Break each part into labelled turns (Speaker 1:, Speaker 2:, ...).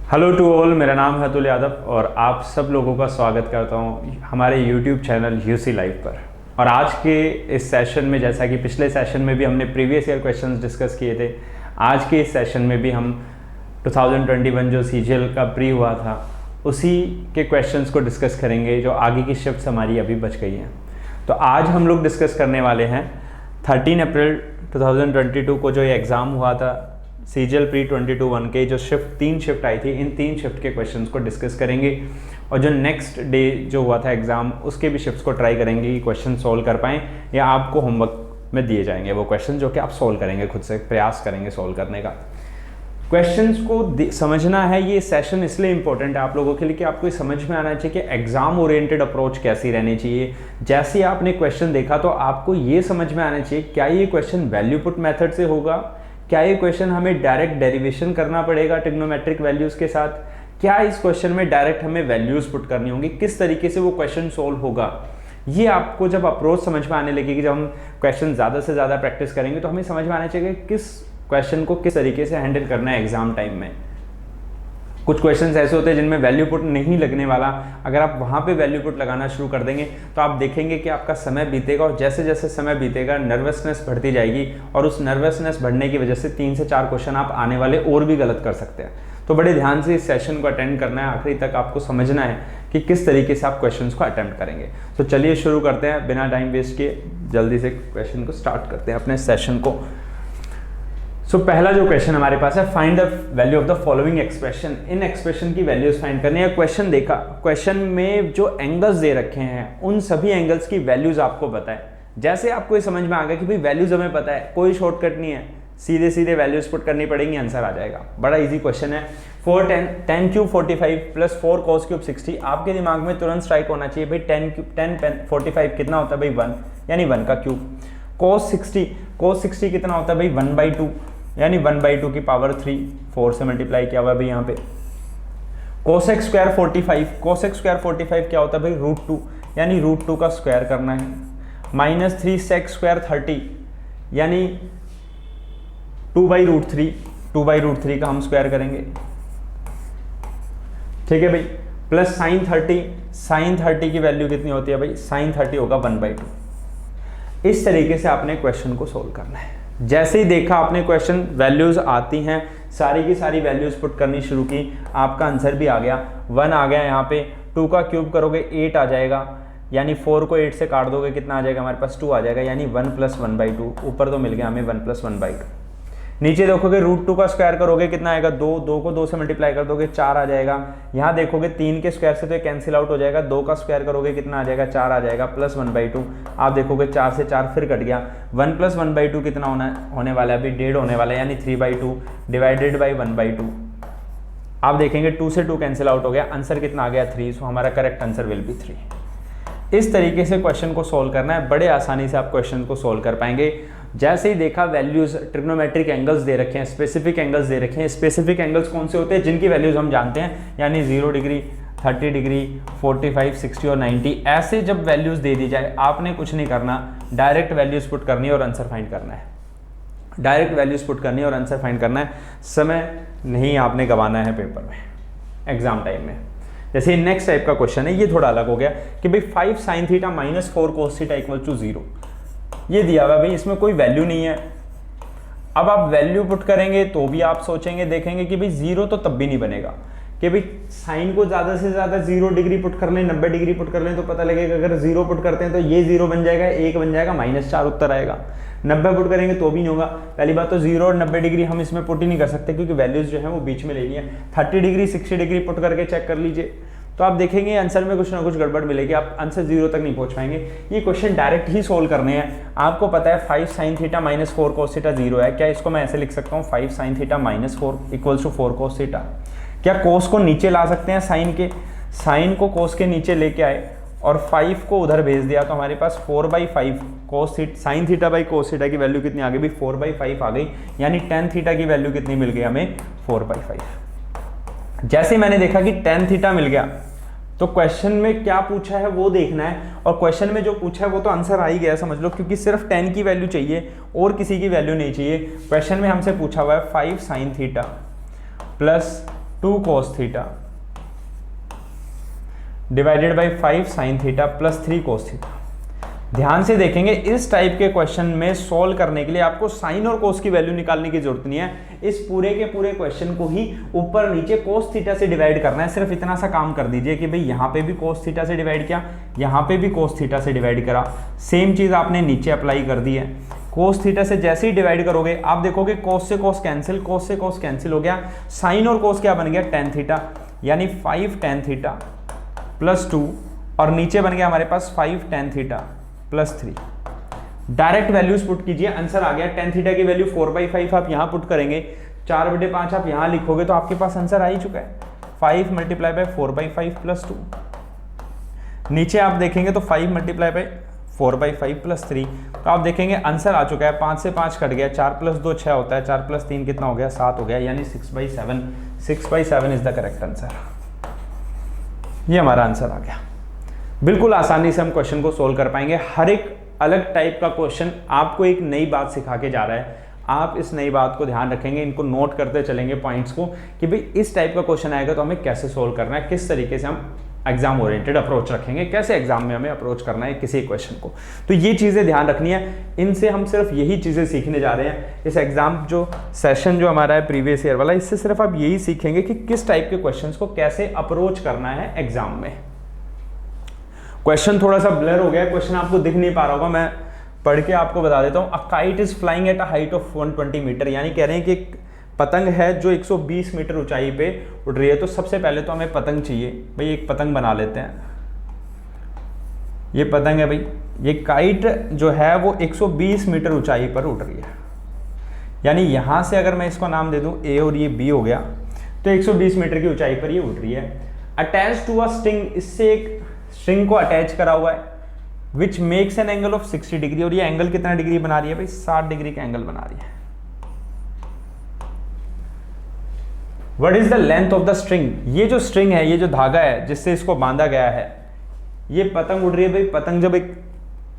Speaker 1: Hello to all, मेरा नाम है अतुल यादव और आप सब लोगों का स्वागत करता हूं हमारे यूट्यूब चैनल यूसी लाइव पर। और आज के इस सेशन में, जैसा कि पिछले सेशन में भी हमने प्रीवियस ईयर क्वेश्चंस डिस्कस किए थे, आज के इस सेशन में भी हम 2021 जो सीजीएल का प्री हुआ था उसी के क्वेश्चंस को डिस्कस करेंगे, जो आगे की शिफ्ट्स हमारी अभी बच गई हैं। तो आज हम लोग डिस्कस करने वाले हैं 13 अप्रैल 2022 को जो ये एग्ज़ाम हुआ था सीजीएल प्री 22-1 के, जो तीन शिफ्ट आई थी, इन 3 शिफ्ट के क्वेश्चंस को डिस्कस करेंगे। और जो नेक्स्ट डे जो हुआ था एग्ज़ाम, उसके भी शिफ्ट्स को ट्राई करेंगे कि क्वेश्चन सोल्व कर पाएँ, या आपको होमवर्क में दिए जाएंगे वो क्वेश्चन जो कि आप सोल्व करेंगे, खुद से प्रयास करेंगे सोल्व करने का। क्वेश्चंस को समझना है, ये सेशन इसलिए इंपॉर्टेंट है आप लोगों के लिए कि आपको समझ में आना चाहिए कि एग्जाम ओरिएंटेड अप्रोच कैसी रहनी चाहिए। जैसे ही आपने क्वेश्चन देखा तो आपको ये समझ में आना चाहिए क्या ये क्वेश्चन वैल्यू पुट मेथड से होगा, क्या ये क्वेश्चन हमें डायरेक्ट डेरिवेशन करना पड़ेगा ट्रिग्नोमेट्रिक वैल्यूज़ के साथ, क्या इस क्वेश्चन में डायरेक्ट हमें वैल्यूज़ पुट करनी होंगी, किस तरीके से वो क्वेश्चन सोल्व होगा। ये आपको जब अप्रोच समझ में आने लगेगी, जब हम क्वेश्चन ज़्यादा से ज़्यादा प्रैक्टिस करेंगे, तो हमें समझ में आना चाहिए कि किस क्वेश्चन को किस तरीके से हैंडल करना है एग्जाम टाइम में। कुछ क्वेश्चंस ऐसे होते हैं जिनमें वैल्यू पुट नहीं लगने वाला, अगर आप वहाँ पे वैल्यू पुट लगाना शुरू कर देंगे तो आप देखेंगे कि आपका समय बीतेगा, और जैसे जैसे समय बीतेगा नर्वसनेस बढ़ती जाएगी, और उस नर्वसनेस बढ़ने की वजह से 3 से 4 क्वेश्चन आप आने वाले और भी गलत कर सकते हैं। तो बड़े ध्यान से इस सेशन को अटेंड करना है, आखिरी तक आपको समझना है कि किस तरीके से आप क्वेश्चन को अटेम्प्ट करेंगे। तो चलिए शुरू करते हैं, बिना टाइम वेस्ट किए जल्दी से क्वेश्चन को स्टार्ट करते हैं अपने सेशन को। पहला जो क्वेश्चन हमारे पास है, find the value of the following expression. In expression की वैल्यूज फाइंड करनी है। क्वेश्चन देखा, क्वेश्चन में जो एंगल्स दे रखे हैं उन सभी एंगल्स की वैल्यूज आपको बताएं। जैसे आपको ये समझ में आ गया कि भाई वैल्यूज हमें पता है, कोई शॉर्टकट नहीं है, सीधे सीधे वैल्यूज पुट करनी पड़ेंगी, आंसर आ जाएगा। बड़ा इजी क्वेश्चन है। 10 क्यूब 45 प्लस 4 cos क्यूब 60। आपके दिमाग में तुरंत स्ट्राइक होना चाहिए भाई 10 45 कितना होता है भाई 1, यानी 1 का क्यूब। cos 60 कितना होता है भाई 1/2, यानी 1/2 की पावर 3, 4 से मल्टीप्लाई किया हुआ भाई यहाँ पे। cosec स्क्वायर 45 क्या होता है भाई √2, यानी √2 का स्क्वायर करना है। -3 sec स्क्वायर 30, यानी 2/√3 का हम स्क्वायर करेंगे, ठीक है भाई। प्लस sin 30 की वैल्यू कितनी होती है भाई, sin 30 होगा 1/2। इस तरीके से आपने क्वेश्चन को सोल्व करना है। जैसे ही देखा आपने क्वेश्चन, वैल्यूज आती हैं, सारी की सारी वैल्यूज पुट करनी शुरू की, आपका आंसर भी आ गया। 1 आ गया यहाँ पे, 2 का क्यूब करोगे 8 आ जाएगा, यानी 4 को 8 से काट दोगे कितना आ जाएगा हमारे पास 2 आ जाएगा, यानी 1 + 1/2। ऊपर तो मिल गया हमें 1 + 1/2। नीचे देखोगे √2 का स्क्वायर करोगे कितना आएगा 2 को 2 से मल्टीप्लाई कर दोगे 4 आ जाएगा। यहाँ देखोगे 3 के स्क्वायर से तो कैंसिल आउट हो जाएगा, 2 का स्क्वायर करोगे कितना आ जाएगा 4 आ जाएगा, प्लस 1/2। आप देखोगे 4 से 4 फिर कट गया, 1 + 1/2 कितना होने वाला है अभी 1.5 होने वाला है, यानी 3/2 डिवाइडेड बाई 1/2। आप देखेंगे 2 से 2 कैंसिल आउट हो गया, आंसर कितना आ गया 3। सो हमारा करेक्ट आंसर विल बी 3। इस तरीके से क्वेश्चन को सोल्व करना है, बड़े आसानी से आप क्वेश्चन को सोल्व कर पाएंगे। जैसे ही देखा वैल्यूज, ट्रिग्नोमेट्रिक एंगल्स दे रखे हैं, स्पेसिफिक एंगल्स दे रखे हैं। स्पेसिफिक एंगल्स कौन से होते हैं, जिनकी वैल्यूज हम जानते हैं, यानी 0 डिग्री, 30 डिग्री, 45, 60 और 90। ऐसे जब वैल्यूज दे दी जाए, आपने कुछ नहीं करना, डायरेक्ट वैल्यूज पुट करनी है और आंसर फाइंड करना है। डायरेक्ट वैल्यूज पुट करनी है और आंसर फाइंड करना है। समय नहीं आपने गंवाना है पेपर में, एग्जाम टाइम में। जैसे नेक्स्ट टाइप का क्वेश्चन है, ये थोड़ा अलग हो गया कि भाई 5 sin θ - 4 cos θ = 0। ये दिया हुआ भाई, इसमें कोई वैल्यू नहीं है। अब आप वैल्यू पुट करेंगे तो भी आप सोचेंगे, देखेंगे कि भाई 0 तो तब भी नहीं बनेगा, कि भाई साइन को ज़्यादा से ज़्यादा 0 डिग्री पुट कर लें, 90 डिग्री पुट कर लें, तो पता लगेगा अगर 0 पुट करते हैं तो ये 0 बन जाएगा, 1 बन जाएगा, -4 उत्तर आएगा। 90 पुट करेंगे तो भी नहीं होगा। पहली बात तो 0 और 90 डिग्री हम इसमें पुट ही नहीं कर सकते, क्योंकि वैल्यूज जो है वो बीच में लेनी है। 30 डिग्री 60 डिग्री पुट करके चेक कर लीजिए, तो आप देखेंगे आंसर में कुछ ना कुछ गड़बड़ मिलेगी, आप आंसर 0 तक नहीं पहुंच पाएंगे। ये क्वेश्चन डायरेक्ट ही सोल्व करने हैं। आपको पता है 5 sin θ - 4 cos θ 0 है। क्या इसको मैं ऐसे लिख सकता हूँ, 5 sin θ - 4 = 4 cos θ। क्या cos को नीचे ला सकते हैं, साइन को cos के नीचे लेके आए और 5 को उधर भेज दिया, तो हमारे पास 4/5 sin θ cos θ की वैल्यू कितनी आ गई भी 4/5 आ गई, यानी tan θ की वैल्यू कितनी मिल गई हमें 4/5। जैसे मैंने देखा कि tan θ मिल गया, तो क्वेश्चन में क्या पूछा है वो देखना है, और क्वेश्चन में जो पूछा है वो तो आंसर आ ही गया समझ लो, क्योंकि सिर्फ tan की वैल्यू चाहिए और किसी की वैल्यू नहीं चाहिए। क्वेश्चन में हमसे पूछा हुआ है 5 sin θ plus 2 cos theta divided by 5 sin theta plus 3 cos theta. ध्यान से देखेंगे, इस टाइप के क्वेश्चन में सॉल्व करने के लिए आपको साइन और कोस की वैल्यू निकालने की जरूरत नहीं है। इस पूरे के पूरे क्वेश्चन को ही ऊपर नीचे कोस थीटा से डिवाइड करना है। सिर्फ इतना सा काम कर दीजिए कि भाई यहाँ पे भी कोस थीटा से डिवाइड किया, यहाँ पे भी कोस थीटा से डिवाइड करा, सेम चीज आपने नीचे अप्लाई कर दी है। कोस थीटा से जैसे ही डिवाइड करोगे आप देखोगे कोस से कोस कैंसिल, कोस से कोस कैंसिल हो गया, साइन और कोस क्या बन गया, tan थीटा, यानी 5 tan थीटा प्लस 2 और नीचे बन गया हमारे पास 5 tan theta plus 3। Direct values put कीजिए, आंसर आ गया। tan थीटा की वैल्यू 4/5 आप यहां पुट करेंगे, 4/5 आप यहां लिखोगे तो आपके पास आंसर आ ही चुका है। 5 मल्टीप्लाई बाय 4/5 प्लस 2। नीचे आप देखेंगे तो 5 मल्टीप्लाई बाय 4/5 प्लस 3, तो आप देखेंगे आंसर आ चुका है। 5 से 5 कट गया, 4 प्लस 2 6 होता है, 4 प्लस 3 कितना हो गया, 7 हो गया, यानी 6/7। 6/7 इज द करेक्ट आंसर। ये हमारा आंसर आ गया। बिल्कुल आसानी से हम क्वेश्चन को सोल्व कर पाएंगे। हर एक अलग टाइप का क्वेश्चन आपको एक नई बात सिखा के जा रहा है। आप इस नई बात को ध्यान रखेंगे, इनको नोट करते चलेंगे पॉइंट्स को कि भाई इस टाइप का क्वेश्चन आएगा तो हमें कैसे सोल्व करना है, किस तरीके से हम एग्जाम ओरिएंटेड अप्रोच रखेंगे, कैसे एग्जाम में हमें अप्रोच करना है किसी क्वेश्चन को। तो ये चीज़ें ध्यान रखनी है, इनसे हम सिर्फ यही चीज़ें सीखने जा रहे हैं। इस एग्जाम जो सेशन जो हमारा है प्रीवियस ईयर वाला, इससे सिर्फ आप यही सीखेंगे कि किस टाइप के क्वेश्चन को कैसे अप्रोच करना है एग्जाम में। क्वेश्चन थोड़ा सा ब्लर हो गया, क्वेश्चन आपको दिख नहीं पा रहा होगा, मैं पढ़ के आपको बता देता हूँ। A kite is flying at a height of 120 metre, यानी कह रहे हैं कि एक पतंग है जो 120 मीटर ऊंचाई पे उड़ रही है। तो सबसे पहले तो हमें पतंग चाहिए, भाई एक पतंग बना लेते हैं। ये पतंग है भाई, ये काइट जो है वो 120 मीटर ऊंचाई पर उड़ रही है, यानी यहाँ से अगर मैं इसको नाम दे दूँ A और ये B हो गया, तो 120 मीटर की ऊंचाई पर ये उड़ रही है। अटैच टू अ स्ट्रिंग, इससे एक स्ट्रिंग को अटैच करा हुआ है, which makes an angle of 60 degree, और ये एंगल कितना डिग्री बना रही है भाई, 60 डिग्री का एंगल बना रही है। What is the length of the string, ये जो स्ट्रिंग है, ये जो धागा है जिससे इसको बांधा गया है, ये पतंग उड़ रही है भाई। पतंग जब एक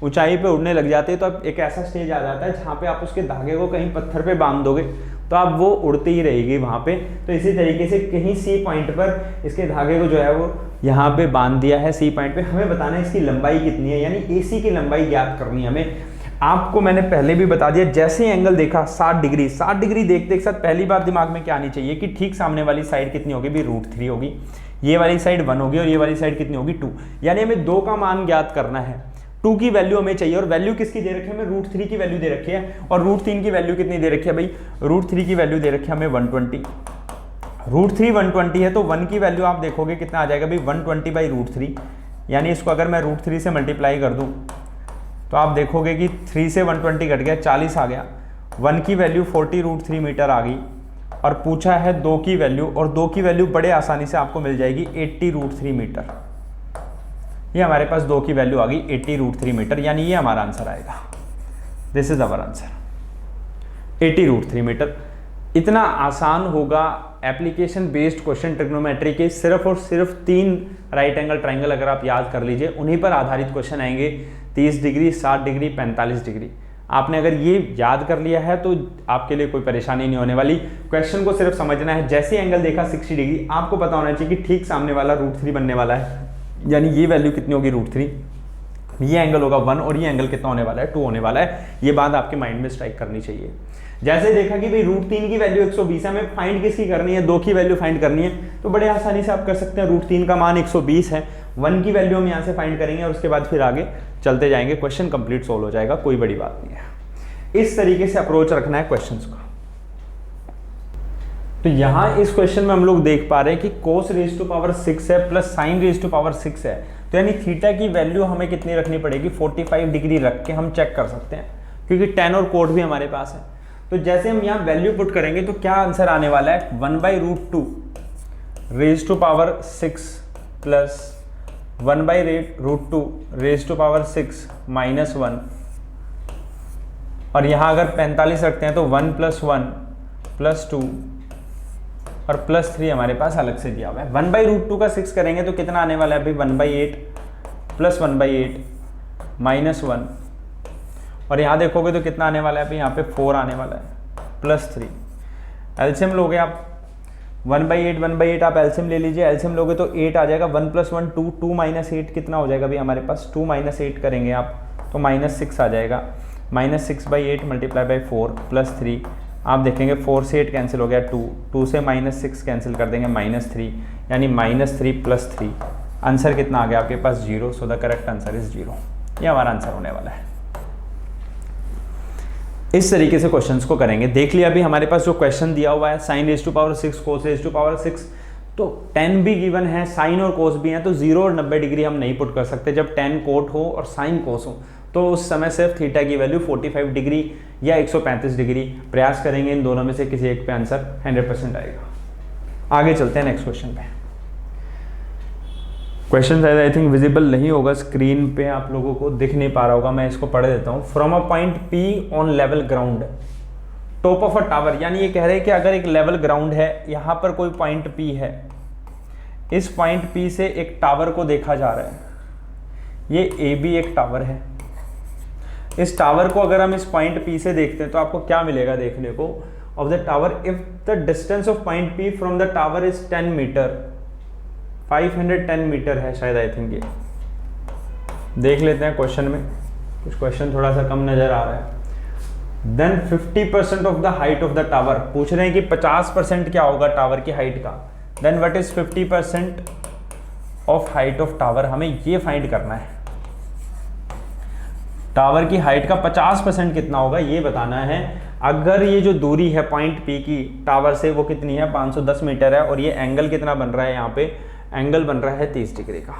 Speaker 1: ऊंचाई पे उड़ने लग जाती है तो अब एक ऐसा स्टेज आ जाता है जहाँ पे आप उसके धागे को कहीं पत्थर पे बांध दोगे तो अब वो उड़ती ही रहेगी वहाँ पे। तो इसी तरीके से कहीं सी पॉइंट पर इसके धागे को जो है वो यहाँ पे बांध दिया है। सी पॉइंट पे हमें बताना है इसकी लंबाई कितनी है, यानी AC की लंबाई ज्ञात करनी है हमें। आपको मैंने पहले भी बता दिया, जैसे ही एंगल देखा 60 डिग्री, 60 डिग्री देखते एक साथ पहली बात दिमाग में क्या आनी चाहिए कि ठीक सामने वाली साइड कितनी होगी भी, √3 होगी। ये वाली साइड 1 होगी और ये वाली साइड कितनी होगी 2, यानी हमें 2 का मान ज्ञात करना है। 2 की वैल्यू हमें चाहिए, और वैल्यू किसकी दे रखी है हमें, √3 की वैल्यू दे रखी है। और √3 की वैल्यू कितनी दे रखी है भाई, √3 की वैल्यू दे रखी है हमें 120। √3 120 है तो 1 की वैल्यू आप देखोगे कितना आ जाएगा भाई, 120/√3, यानी इसको अगर मैं √3 से मल्टीप्लाई कर दूं तो आप देखोगे कि 3 से 120 कट गया, 40 आ गया। 1 की वैल्यू 40√3 मीटर आ गई, और पूछा है 2 की वैल्यू, और 2 की वैल्यू बड़े आसानी से आपको मिल जाएगी 80√3 मीटर। ये हमारे पास 2 की वैल्यू आ गई 80√3 मीटर, यानी ये हमारा आंसर आएगा। This is our answer, 80√3 metre. इतना आसान होगा एप्लीकेशन बेस्ड क्वेश्चन ट्रिग्नोमेट्री के, सिर्फ और सिर्फ 3 राइट एंगल ट्राइंगल अगर आप याद कर लीजिए, उन्हीं पर आधारित क्वेश्चन आएंगे। 30 डिग्री, 60 डिग्री, 45 डिग्री। आपने अगर ये याद कर लिया है तो आपके लिए कोई परेशानी नहीं होने वाली। क्वेश्चन को सिर्फ समझना है, जैसे एंगल देखा 60 डिग्री, आपको पता होना चाहिए कि ठीक सामने वाला √3 बनने वाला है, यानी ये वैल्यू कितनी होगी √3, ये एंगल होगा 1 और ये एंगल कितना होने वाला है 2 होने वाला है। ये बात आपके माइंड में स्ट्राइक करनी चाहिए। जैसे देखा कि भाई √3 की वैल्यू 120 है, हमें फाइंड किसकी करनी है, 2 की वैल्यू फाइंड करनी है, तो बड़े आसानी से आप कर सकते हैं। √3 का मान 120 है, 1 की वैल्यू हम यहाँ से फाइंड करेंगे और उसके बाद फिर आगे चलते जाएंगे, क्वेश्चन कंप्लीट सोल्व हो जाएगा, कोई बड़ी बात नहीं है। इस तरीके से अप्रोच रखना है क्वेश्चंस को। तो यहाँ इस क्वेश्चन में हम लोग देख पा रहे हैं कि cos⁻6 है प्लस sin⁻6 है, तो यानी थीटा की वैल्यू हमें कितनी रखनी पड़ेगी, 45 डिग्री रख के हम चेक कर सकते हैं, क्योंकि tan और कोट भी हमारे पास है। तो जैसे हम यहाँ वैल्यू पुट करेंगे तो क्या आंसर आने वाला है, 1/√2 raise to power 6 plus 1/√2 raise to power 6 -1, और यहाँ अगर 45 रखते हैं तो 1 + 1 + 2 और +3 हमारे पास अलग से दिया हुआ है। 1/√2 का 6 करेंगे तो कितना आने वाला है भाई, 1/8 + 1/8 -1, और यहाँ देखोगे तो कितना आने वाला है भाई, यहाँ पे 4 आने वाला है +3। एलसीएम लोगे आप 1/8 आप एलसीएम ले लीजिए, एलसीएम लोगे तो 8 आ जाएगा, 1 + 1 2, 2 - 8 कितना हो जाएगा भाई हमारे पास, 2 - 8 करेंगे आप तो -6 आ जाएगा, -6/8 × 4 + 3, आप देखेंगे 4 से 8 कैंसिल हो गया, 2 से -6 कैंसिल कर देंगे, -3, यानी -3 + 3, आंसर कितना आ गया आपके पास 0। So the correct answer is 0, ये हमारा आंसर होने वाला है। इस तरीके से क्वेश्चंस को करेंगे। देख लिया अभी हमारे पास जो क्वेश्चन दिया हुआ है, sin⁶ cos⁶ तो tan भी गिवन है, साइन और कोस भी हैं, तो 0 और 90 डिग्री हम नहीं पुट कर सकते। जब tan कोट हो और साइन कोस हो तो उस समय सिर्फ थीटा की वैल्यू 45 डिग्री या 135 डिग्री, प्रयास करेंगे इन दोनों में से किसी एक पे आंसर 100% आएगा। आगे चलते हैं नेक्स्ट क्वेश्चन पे। क्वेश्चन शायद आई थिंक विजिबल नहीं होगा स्क्रीन पे, आप लोगों को दिख नहीं पा रहा होगा, मैं इसको पढ़ देता हूँ। From a point P on level ground top of a tower, यानी ये कह रहे हैं कि अगर एक लेवल ग्राउंड है, यहाँ पर कोई पॉइंट P है, इस पॉइंट P से एक टावर को देखा जा रहा है, ये AB एक टावर है। इस टावर को अगर हम इस पॉइंट P से देखते हैं तो आपको क्या मिलेगा देखने को, of the tower if the distance of point P from the tower is 10 metre, 510 metre है शायद आई थिंक। ये देख लेते हैं क्वेश्चन में, कुछ क्वेश्चन थोड़ा सा कम नजर आ रहा है। Then 50% of the height of the tower, पूछ रहे हैं कि 50% क्या होगा टावर की हाइट का। Then what is 50% of height of tower, हमें ये फाइंड करना है। टावर की हाइट का 50% कितना होगा ये बताना है। अगर ये जो दूरी है पॉइंट P की टावर से वो कितनी है, 510 मीटर है, और ये एंगल कितना बन रहा है, यहाँ पे एंगल बन रहा है 30 डिग्री का।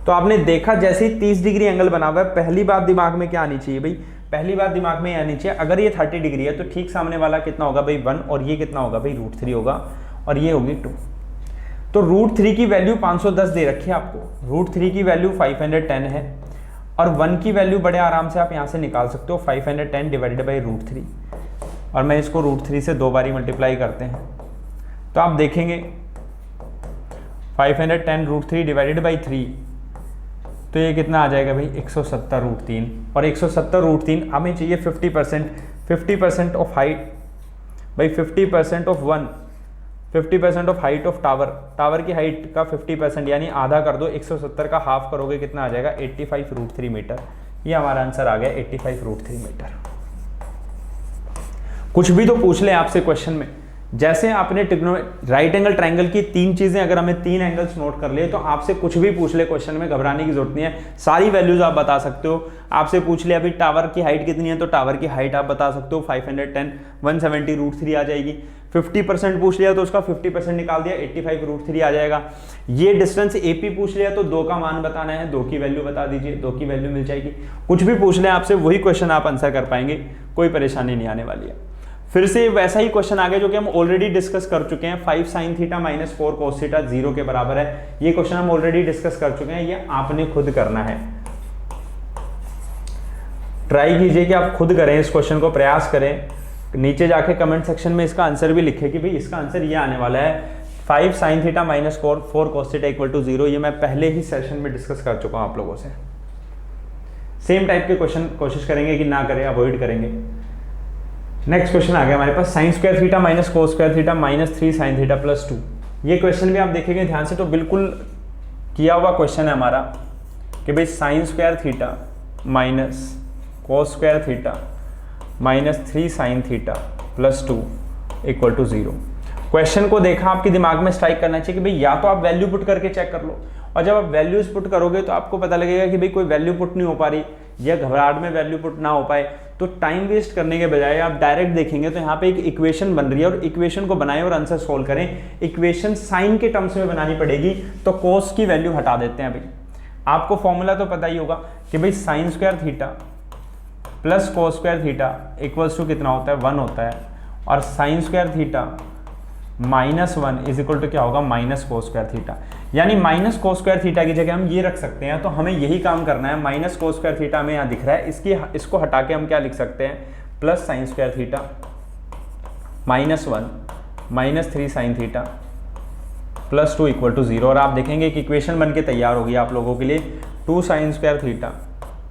Speaker 1: तो आपने देखा जैसे ही 30 डिग्री एंगल बना हुआ है, पहली बात दिमाग में क्या आनी चाहिए भाई, पहली बात दिमाग में आनी चाहिए, अगर ये 30 डिग्री है तो ठीक सामने वाला कितना होगा भाई 1, और ये कितना होगा भाई √3 होगा, और ये होगी 2। तो √3 की वैल्यू 510 दे रखी है आपको, √3 की वैल्यू 510 है, और 1 की वैल्यू बड़े आराम से आप यहाँ से निकाल सकते हो, 510 डिवाइडेड बाई √3, और मैं इसको √3 से 2 बारी मल्टीप्लाई करते हैं तो आप देखेंगे 510 √3 डिवाइडेड बाई 3, तो ये कितना आ जाएगा भाई 170 √3, और 170 √3 हमें चाहिए 50% ऑफ हाइट भाई, 50% of 1, 50% of height of tower, tower की हाइट का 50% यानी आधा कर दो, 170 का हाफ करोगे कितना आ जाएगा 85 √3 मीटर। ये हमारा आंसर आ गया 85 √3 मीटर। कुछ भी तो पूछ ले आपसे क्वेश्चन में, जैसे आपने राइट एंगल ट्रायंगल की 3 चीजें, अगर हमें 3 एंगल्स नोट कर लिए तो आपसे कुछ भी पूछ ले क्वेश्चन में, घबराने की जरूरत नहीं है, सारी वैल्यूज आप बता सकते हो। आपसे पूछ ले अभी टावर की हाइट कितनी है, तो टावर की हाइट आप बता सकते हो 510, 170 √3 आ जाएगी। 50% पूछ लिया तो उसका 50% निकाल दिया, 85 √3 आ जाएगा। ये डिस्टेंस AP पूछ लिया तो 2 का मान बताना है, 2 की वैल्यू बता दीजिए, 2 की वैल्यू मिल जाएगी। कुछ भी पूछ ले आपसे वही क्वेश्चन आप आंसर कर पाएंगे, कोई परेशानी नहीं आने वाली है। फिर से वैसा ही क्वेश्चन आ गया जो कि हम ऑलरेडी डिस्कस कर चुके हैं, 5 sin θ - 4 cos θ 0 के बराबर है। ये क्वेश्चन हम ऑलरेडी डिस्कस कर चुके हैं, ये आपने खुद करना है। ट्राई कीजिए कि आप खुद करें इस क्वेश्चन को, प्रयास करें, नीचे जाके कमेंट सेक्शन में इसका आंसर भी लिखें कि भाई इसका आंसर ये आने वाला है, 5 sin θ - 4 cos θ = 0। ये मैं पहले ही सेशन में डिस्कस कर चुका हूं आप लोगों से। सेम टाइप के क्वेश्चन कोशिश करेंगे कि ना करें, अवॉइड करेंगे। नेक्स्ट क्वेश्चन आ गया हमारे पास, sin² θ - cos² θ -3 sin θ + 2। ये क्वेश्चन भी आप देखेंगे ध्यान से तो बिल्कुल किया हुआ क्वेश्चन है हमारा कि भाई sin² θ - cos² θ -3 sin θ + 2 = 0। क्वेश्चन को देखा, आपके दिमाग में स्ट्राइक करना चाहिए कि भाई या तो आप वैल्यू पुट करके चेक कर लो, और जब आप वैल्यूज पुट करोगे तो आपको पता लगेगा कि भाई कोई वैल्यू पुट नहीं हो पा रही, या घबराहट में वैल्यू पुट ना हो पाए, तो टाइम वेस्ट करने के बजाय आप डायरेक्ट देखेंगे तो यहाँ पे एक इक्वेशन बन रही है, और इक्वेशन को बनाएं और आंसर सोल्व करें। इक्वेशन साइन के टर्म्स में बनानी पड़ेगी, तो कोस की वैल्यू हटा देते हैं। भाई आपको फॉर्मूला तो पता ही होगा कि भाई sin² θ + cos² θ = कितना होता है 1 होता है, और sin² θ -1 = क्या होगा -cos² θ, यानी -cos² θ की जगह हम ये रख सकते हैं। तो हमें यही काम करना है, -cos² θ हमें यहाँ दिख रहा है, इसको हटा के हम क्या लिख सकते हैं, +sin² θ -1 -3 sin θ + 2 = 0। और आप देखेंगे कि इक्वेशन बन के तैयार होगी आप लोगों के लिए, 2 sin² θ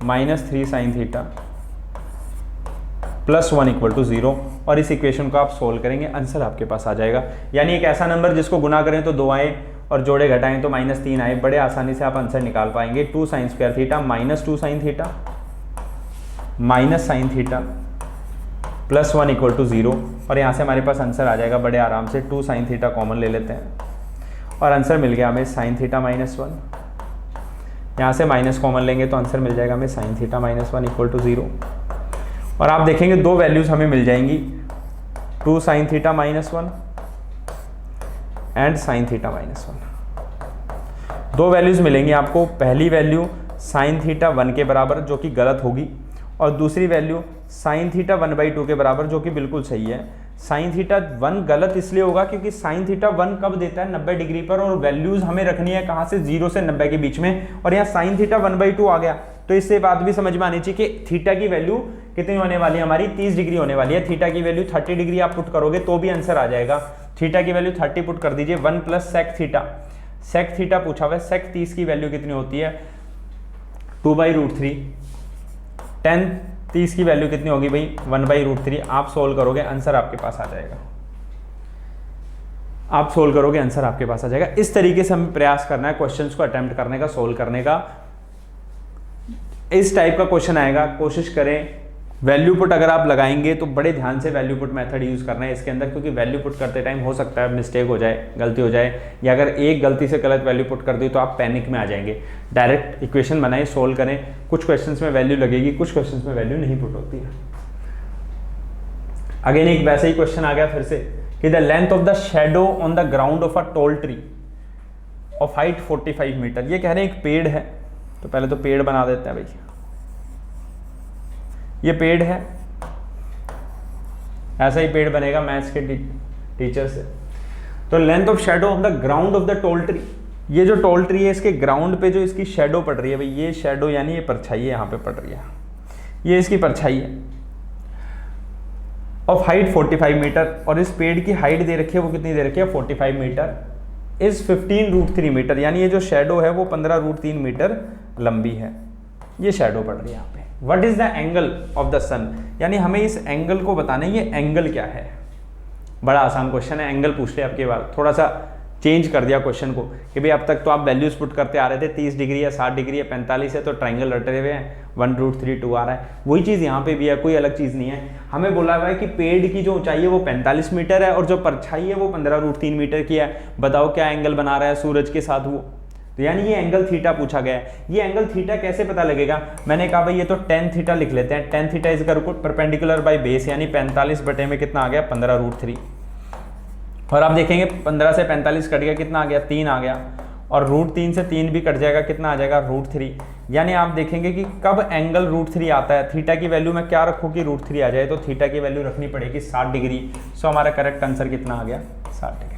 Speaker 1: -3 sin θ +1 = 0 और इस इक्वेशन को आप सोल्व करेंगे, आंसर आपके पास आ जाएगा। यानी एक ऐसा नंबर जिसको गुना करें तो 2 आए और जोड़े घटाएं तो -3 आए, बड़े आसानी से आप आंसर निकाल पाएंगे। 2 sin² θ -2 sin θ -sin θ +1 = 0 और यहाँ से हमारे पास आंसर आ जाएगा बड़े आराम से। 2 sin θ कॉमन ले लेते हैं और आंसर मिल गया हमें sin θ -1। यहाँ से माइनस कॉमन लेंगे तो आंसर मिल जाएगा हमें sin θ -1 = 0 और आप देखेंगे दो वैल्यूज़ हमें मिल जाएंगी, 2 sin θ -1 एंड sin θ -1। दो वैल्यूज़ मिलेंगी आपको, पहली वैल्यू sin θ 1 के बराबर जो कि गलत होगी और दूसरी वैल्यू sin θ 1/2 के बराबर जो कि बिल्कुल सही है। sin θ 1 गलत इसलिए होगा क्योंकि sin θ 1 कब देता है 90 डिग्री पर और वैल्यूज़ हमें रखनी है कहाँ से 0 से 90 के बीच में और यहाँ sin θ 1/2 आ गया। तो इससे बात भी समझ में आनी चाहिए कि थीटा की वैल्यू कितनी होने वाली है, हमारी 30 डिग्री होने वाली है। थीटा की वैल्यू 30 डिग्री आप पुट करोगे तो भी आंसर आ जाएगा। थीटा की वैल्यू 30 पुट कर दीजिए, 1 + sec θ। sec θ पूछा हुआ है, sec 30 की वैल्यू कितनी होती है 2/√3। tan 30 की वैल्यू कितनी होगी भाई 1/√3। आप सोल्व करोगे आंसर आपके पास आ जाएगा, आप सोल्व करोगे आंसर आपके पास आ जाएगा। इस तरीके से हमें प्रयास करना है क्वेश्चंस को अटेम्प्ट करने का, सोल्व करने का। इस टाइप का क्वेश्चन आएगा, कोशिश करें वैल्यू पुट अगर आप लगाएंगे तो बड़े ध्यान से वैल्यू पुट मेथड यूज करना है इसके अंदर, क्योंकि वैल्यू पुट करते टाइम हो सकता है मिस्टेक हो जाए, गलती हो जाए, या अगर एक गलती से गलत वैल्यू पुट कर दी तो आप पैनिक में आ जाएंगे। डायरेक्ट इक्वेशन बनाए, सोल्व करें। कुछ क्वेश्चंस में वैल्यू लगेगी, कुछ क्वेश्चंस में वैल्यू नहीं पुट होती है। अगेन एक वैसे ही क्वेश्चन आ गया फिर से कि the length of the shadow on the ground of a tall tree of height 45 metre. ये कह रहे हैं एक पेड़ है, तो पहले तो पेड़ बना देते हैं भाई। ये पेड़ है, ऐसा ही पेड़ बनेगा मैथ्स के टीचर से। तो length of shadow of the ground of the tall tree, ये जो टॉल ट्री है इसके ग्राउंड पे जो इसकी शेडो पड़ रही है भाई, ये शेडो यानी ये परछाई है यहाँ पे पड़ रही है, ये इसकी परछाई है, ऑफ हाइट 45 मीटर। और इस पेड़ की हाइट दे रखी है, वो कितनी दे रखी है 45 मीटर, इज 15√3 मीटर। यानी ये जो शेडो है वो 15√3 मीटर लंबी है, ये शेडो पड़ रही है यहाँ पे। What is the angle of the sun, यानी हमें इस एंगल को बताना है, ये एंगल क्या है। बड़ा आसान क्वेश्चन है, एंगल पूछ लिया आपके बाद, थोड़ा सा चेंज कर दिया क्वेश्चन को कि भाई अब तक तो आप वैल्यूज पुट करते आ रहे थे 30 डिग्री है, 60 डिग्री है, 45 है, तो ट्राइंगल रटे हुए हैं, 1√32 आ रहा है। वही चीज़ यहाँ पे भी है, कोई अलग चीज़ नहीं है। हमें बोला हुआ है कि पेड़ की जो ऊंचाई है वो 45 मीटर है और जो परछाई है वो 15√3 मीटर की है। बताओ क्या एंगल बना रहा है सूरज के साथ वो, तो यानी ये एंगल थीटा पूछा गया है। ये एंगल थीटा कैसे पता लगेगा, मैंने कहा भाई ये तो tan थीटा लिख लेते हैं। tan theta is perpendicular by base, यानी 45 बटे में कितना आ गया 15√3। और आप देखेंगे 15 से 45 कट गया, कितना आ गया 3 आ गया, और √3 से 3 भी कट जाएगा, कितना आ जाएगा √3। यानी आप देखेंगे कि कब एंगल √3 आता है, थीटा की वैल्यू में क्या रखूँ कि √3 आ जाए, तो थीटा की वैल्यू रखनी पड़ेगी 60 डिग्री। सो हमारा करेक्ट आंसर कितना आ गया 60 डिग्री।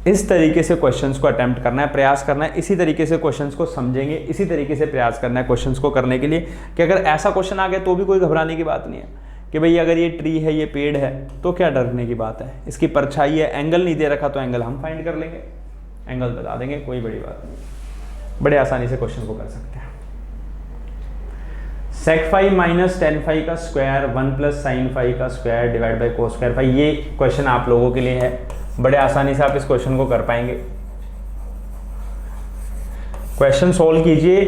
Speaker 1: इस तरीके से क्वेश्चंस को अटेम्प्ट करना है, प्रयास करना है। इसी तरीके से क्वेश्चंस को समझेंगे, इसी तरीके से प्रयास करना है क्वेश्चंस को करने के लिए कि अगर ऐसा क्वेश्चन आ गया तो भी कोई घबराने की बात नहीं है कि भाई अगर ये ट्री है, ये पेड़ है, तो क्या डरने की बात है। इसकी परछाई है, एंगल नहीं दे रखा तो एंगल हम फाइंड कर लेंगे, एंगल बता देंगे, कोई बड़ी बात नहीं, बड़े आसानी से क्वेश्चन को कर सकते हैं। sec phi minus tan phi का स्क्वायर 1 + sin phi का square divide by cos square phi, ये क्वेश्चन आप लोगों के लिए है। बड़े आसानी से आप इस क्वेश्चन को कर पाएंगे। क्वेश्चन सोल्व कीजिए,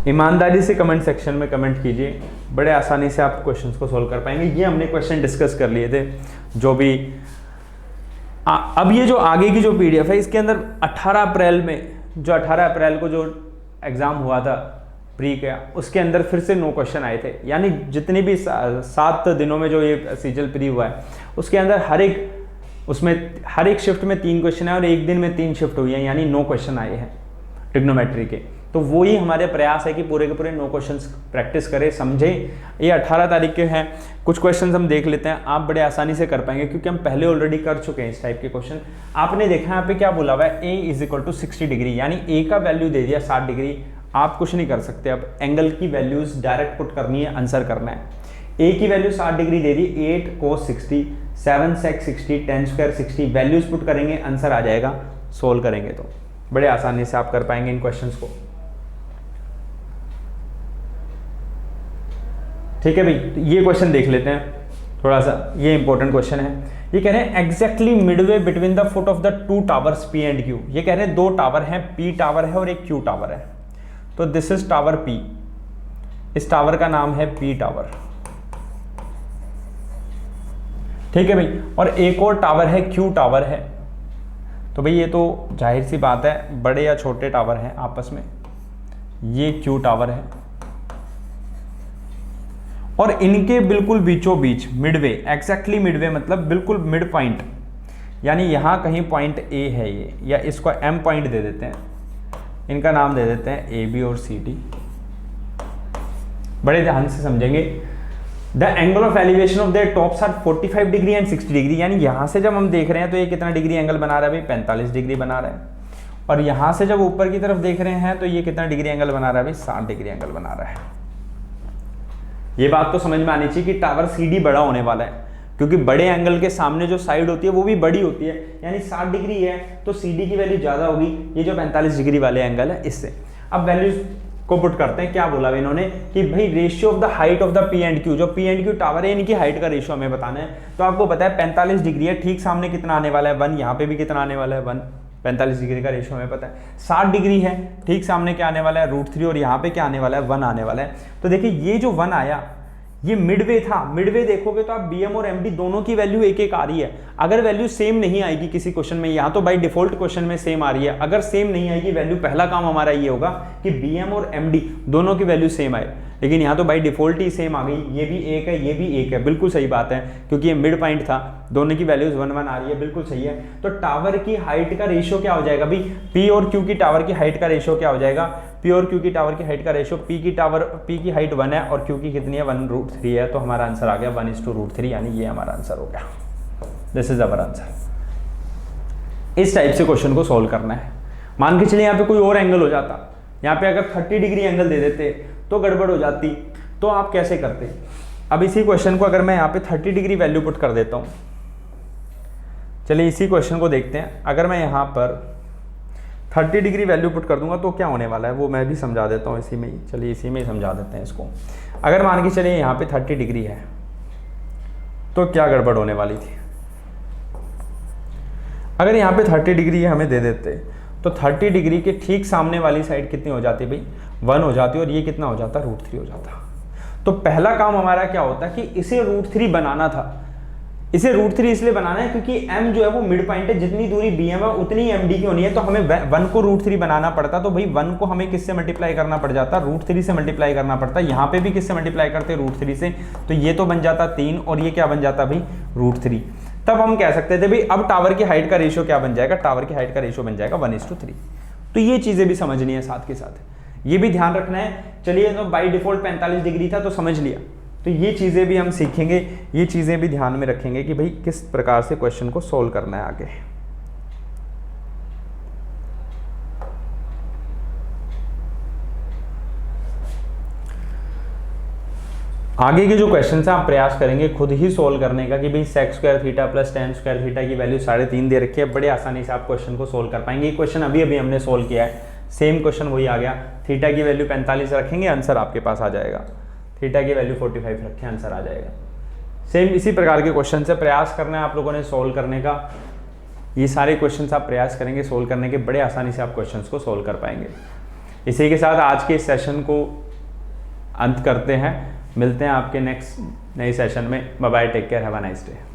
Speaker 1: ईमानदारी से कमेंट सेक्शन में कमेंट कीजिए, बड़े आसानी से आप क्वेश्चंस को सोल्व कर पाएंगे। ये हमने क्वेश्चन डिस्कस कर लिए थे जो भी। अब ये जो आगे की जो पीडीएफ है इसके अंदर 18 अप्रैल में, जो 18 अप्रैल को जो एग्ज़ाम हुआ था प्री का, उसके अंदर फिर से 9 क्वेश्चन आए थे। यानी जितने भी 7 दिनों में जो ये सीजल प्री हुआ है उसके अंदर हर एक शिफ्ट में 3 क्वेश्चन है और एक दिन में 3 शिफ्ट हुई है, यानी 9 क्वेश्चन आए हैं ट्रिग्नोमेट्री के। तो वही हमारे प्रयास है कि पूरे के पूरे 9 क्वेश्चंस प्रैक्टिस करें, समझें। ये 18 तारीख के हैं, कुछ क्वेश्चंस हम देख लेते हैं, आप बड़े आसानी से कर पाएंगे क्योंकि हम पहले ऑलरेडी कर चुके हैं इस टाइप के क्वेश्चन। आपने देखा यहाँ पे क्या बोला हुआ है, a = 60 डिग्री, यानी a का वैल्यू दे दिया 60 डिग्री। आप कुछ नहीं कर सकते, अब एंगल की वैल्यूज डायरेक्ट पुट करनी है, आंसर करना है। a की वैल्यू 60 डिग्री दे दी, 8 cos 60, 7 sec 60, tan square 60, values put करेंगे, आंसर आ जाएगा। सोल्व करेंगे तो बड़े आसानी से आप कर पाएंगे इन क्वेश्चंस को। ठीक है भाई, तो ये क्वेश्चन देख लेते हैं थोड़ा सा, ये इंपॉर्टेंट क्वेश्चन है। ये कह रहे हैं exactly Midway between the foot of the two towers P and Q. ये कह रहे हैं दो टावर हैं, पी टावर है और एक क्यू टावर है। तो दिस इज टावर पी, इस टावर का नाम है पी टावर, ठीक है भाई। और एक और टावर है क्यू टावर है। तो भाई ये तो जाहिर सी बात है बड़े या छोटे टावर हैं आपस में, ये क्यू टावर है और इनके बिल्कुल बीचों बीच मिडवे, एग्जैक्टली मिडवे मतलब बिल्कुल मिड पॉइंट, यानी यहां कहीं पॉइंट ए है ये, या इसको एम पॉइंट दे देते हैं, इनका नाम दे देते हैं ए बी और सी डी। बड़े ध्यान से समझेंगे। The angle of elevation of their tops are 45 degree and 60 degree, यानी यहां से जब हम देख रहे हैं तो ये कितना डिग्री एंगल बना रहा है भाई, 45 डिग्री बना रहा है। और यहां से जब ऊपर की तरफ देख रहे हैं तो ये कितना डिग्री एंगल बना रहा है भाई, 60 डिग्री एंगल बना रहा है। ये बात तो समझ में आनी चाहिए कि टावर CD बड़ा होने वाला है, क्योंकि बड़े एंगल के सामने जो साइड होती है वो भी बड़ी होती है, यानी 60 डिग्री है तो CD की वैल्यू ज्यादा होगी, ये जो 45 डिग्री वाले एंगल है इससे। अब वैल्यूज को पुट करते हैं। क्या बोला इन्होंने कि भाई ratio of the height of the P and Q, जो पी एंड क्यू टावर है इनकी हाइट का रेशियो हमें बताना है। तो आपको पता है 45 डिग्री है, ठीक सामने कितना आने वाला है 1, यहाँ पे भी कितना आने वाला है 1, 45 डिग्री का रेशियो हमें पता है। 60 डिग्री है, ठीक सामने क्या आने वाला है √3, और यहाँ पे क्या आने वाला है 1 आने वाला है। तो देखिए ये जो 1 आया ये मिडवे था। मिडवे देखोगे तो आप BM और MD दोनों की वैल्यू एक एक आ रही है। अगर वैल्यू सेम नहीं आएगी किसी क्वेश्चन में, यहाँ तो बाय डिफॉल्ट क्वेश्चन में सेम आ रही है, अगर सेम नहीं आएगी वैल्यू, पहला काम हमारा ये होगा कि BM और MD दोनों की वैल्यू सेम आए, लेकिन यहाँ तो बाय डिफॉल्ट ही सेम आ गई। ये भी एक है, ये भी एक है, बिल्कुल सही बात है, क्योंकि ये मिड पॉइंट था, दोनों की वैल्यूज 1 1 आ रही है, बिल्कुल सही है। तो टावर की हाइट का रेशियो क्या हो जाएगा भाई, P और Q की टावर की हाइट का रेशियो क्या हो जाएगा, P और Q की टावर की हाइट का रेशियो, P की हाइट 1 है और Q की कितनी है 1√3 है, तो हमारा आंसर आ गया 1:√3, यानी ये हमारा आंसर हो गया। This is our answer. इस टाइप से क्वेश्चन को सोल्व करना है। मान के चलिए यहाँ पे कोई और एंगल हो जाता, यहाँ पे अगर 30 डिग्री एंगल दे देते तो गड़बड़ हो जाती, तो आप कैसे करते। अब इसी क्वेश्चन को अगर मैं यहाँ पे 30 डिग्री वैल्यू पुट कर देता हूँ, चलिए इसी क्वेश्चन को देखते हैं। अगर मैं यहाँ पर 30 डिग्री वैल्यू पुट कर दूंगा तो क्या होने वाला है वो मैं भी समझा देता हूँ इसी में ही। चलिए इसी में ही समझा देते हैं इसको। अगर मान के चलिए यहाँ पे 30 डिग्री है तो क्या गड़बड़ होने वाली थी। अगर यहाँ पे 30 डिग्री हमें दे देते तो 30 डिग्री के ठीक सामने वाली साइड कितनी हो जाती भाई, 1 हो जाती, और ये कितना हो जाता, √3 हो जाता। तो पहला काम हमारा क्या होता कि इसे √3 बनाना था। इसे √3 इसलिए बनाना है क्योंकि m जो है वो मिड पॉइंट है, जितनी दूरी BM है उतनी MD की होनी है, तो हमें 1 को √3 बनाना पड़ता। तो भाई 1 को हमें किससे मल्टीप्लाई करना पड़ जाता, √3 से मल्टीप्लाई करना पड़ता। यहाँ पे भी किससे मल्टीप्लाई करते, √3 से, तो ये तो बन जाता 3 और ये क्या बन जाता भाई √3। तब हम कह सकते थे भाई अब टावर की हाइट का रेशियो क्या बन जाएगा, टावर की हाइट का रेशियो बन जाएगा 1:3। तो ये चीजें भी समझनी है, साथ के साथ ये भी ध्यान रखना है। चलिए तो बाई डिफॉल्ट 45 डिग्री था तो समझ लिया, तो ये चीज़ें भी हम सीखेंगे, ये चीज़ें भी ध्यान में रखेंगे कि भाई किस प्रकार से क्वेश्चन को सोल्व करना है आगे। आगे के जो क्वेश्चन है आप प्रयास करेंगे खुद ही सोल्व करने का कि भाई sec² theta plus tan² theta की वैल्यू 3.5 दे रखी है, बड़े आसानी से आप क्वेश्चन को सोल्व कर पाएंगे। ये क्वेश्चन अभी हमने सोल्व किया है, सेम क्वेश्चन वही आ गया। थीटा की वैल्यू 45 रखेंगे, आंसर आपके पास आ जाएगा। थीटा की वैल्यू 45 रखें, आंसर आ जाएगा। सेम इसी प्रकार के क्वेश्चन से प्रयास करना है आप लोगों ने सोल्व करने का। ये सारे क्वेश्चंस आप प्रयास करेंगे सोल्व करने के, बड़े आसानी से आप क्वेश्चंस को सोल्व कर पाएंगे। इसी के साथ आज के इस सेशन को अंत करते हैं, मिलते हैं आपके नेक्स्ट नए सेशन में। Bye bye, take care, have a nice day.